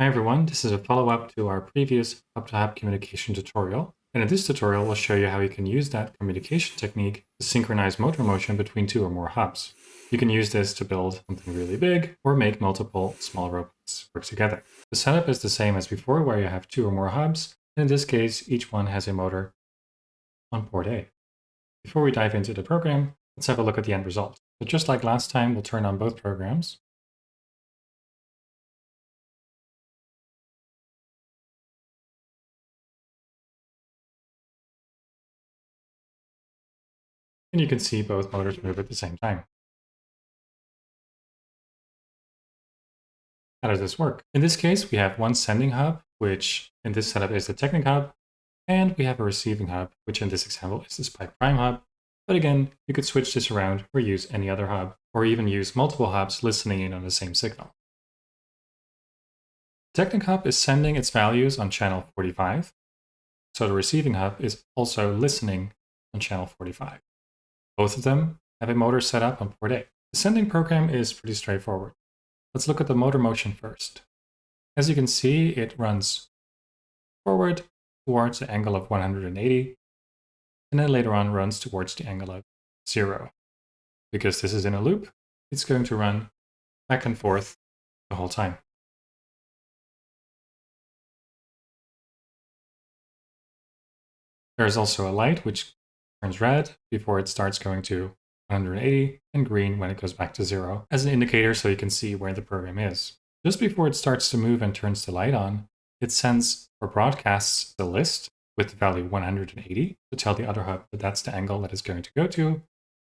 Hi everyone, this is a follow-up to our previous hub-to-hub communication tutorial. And in this tutorial, we'll show you how you can use that communication technique to synchronize motor motion between two or more hubs. You can use this to build something really big or make multiple small robots work together. The setup is the same as before, where you have two or more hubs. And in this case, each one has a motor on port A. Before we dive into the program, let's have a look at the end result. So just like last time, we'll turn on both programs. And you can see both motors move at the same time. How does this work? In this case, we have one sending hub, which in this setup is the Technic hub, and we have a receiving hub, which in this example is the Spy Prime hub. But again, you could switch this around or use any other hub, or even use multiple hubs listening in on the same signal. The Technic hub is sending its values on channel 45, so the receiving hub is also listening on channel 45. Both of them have a motor set up on port A. The sending program is pretty straightforward. Let's look at the motor motion first. As you can see, it runs forward towards the angle of 180, and then later on runs towards the angle of 0. Because this is in a loop, it's going to run back and forth the whole time. There is also a light which turns red before it starts going to 180, and green when it goes back to 0, as an indicator so you can see where the program is. Just before it starts to move and turns the light on, it sends or broadcasts the list with the value 180 to tell the other hub that that's the angle that it's going to go to,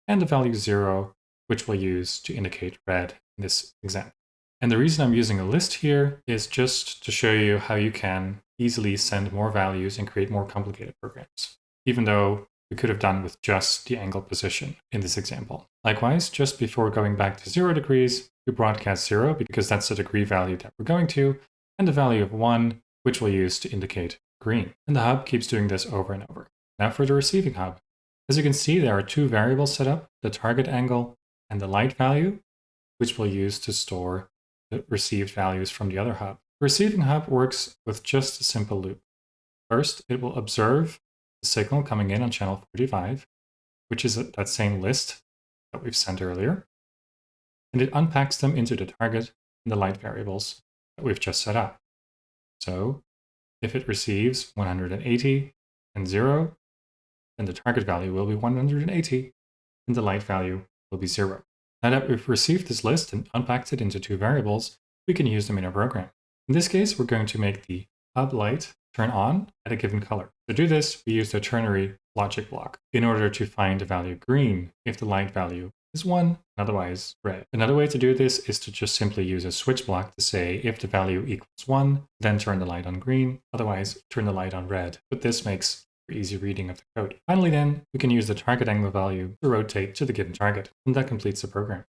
and the value 0, which we'll use to indicate red in this example. And the reason I'm using a list here is just to show you how you can easily send more values and create more complicated programs, even though we could have done with just the angle position in this example. Likewise, just before going back to 0 degrees, we broadcast 0 because that's the degree value that we're going to, and the value of 1, which we'll use to indicate green. And the hub keeps doing this over and over. Now for the receiving hub. As you can see, there are two variables set up, the target angle and the light value, which we'll use to store the received values from the other hub. The receiving hub works with just a simple loop. First, it will observe the signal coming in on channel 45, which is that same list that we've sent earlier, and it unpacks them into the target and the light variables that we've just set up. So if it receives 180 and 0, then the target value will be 180 and the light value will be 0. Now that we've received this list and unpacked it into two variables, we can use them in our program. In this case, we're going to make the hub light turn on at a given color. To do this, we use the ternary logic block in order to find the value green if the light value is 1, and otherwise red. Another way to do this is to just simply use a switch block to say if the value equals 1, then turn the light on green, otherwise turn the light on red. But this makes for easy reading of the code. Finally then, we can use the target angle value to rotate to the given target, and that completes the program.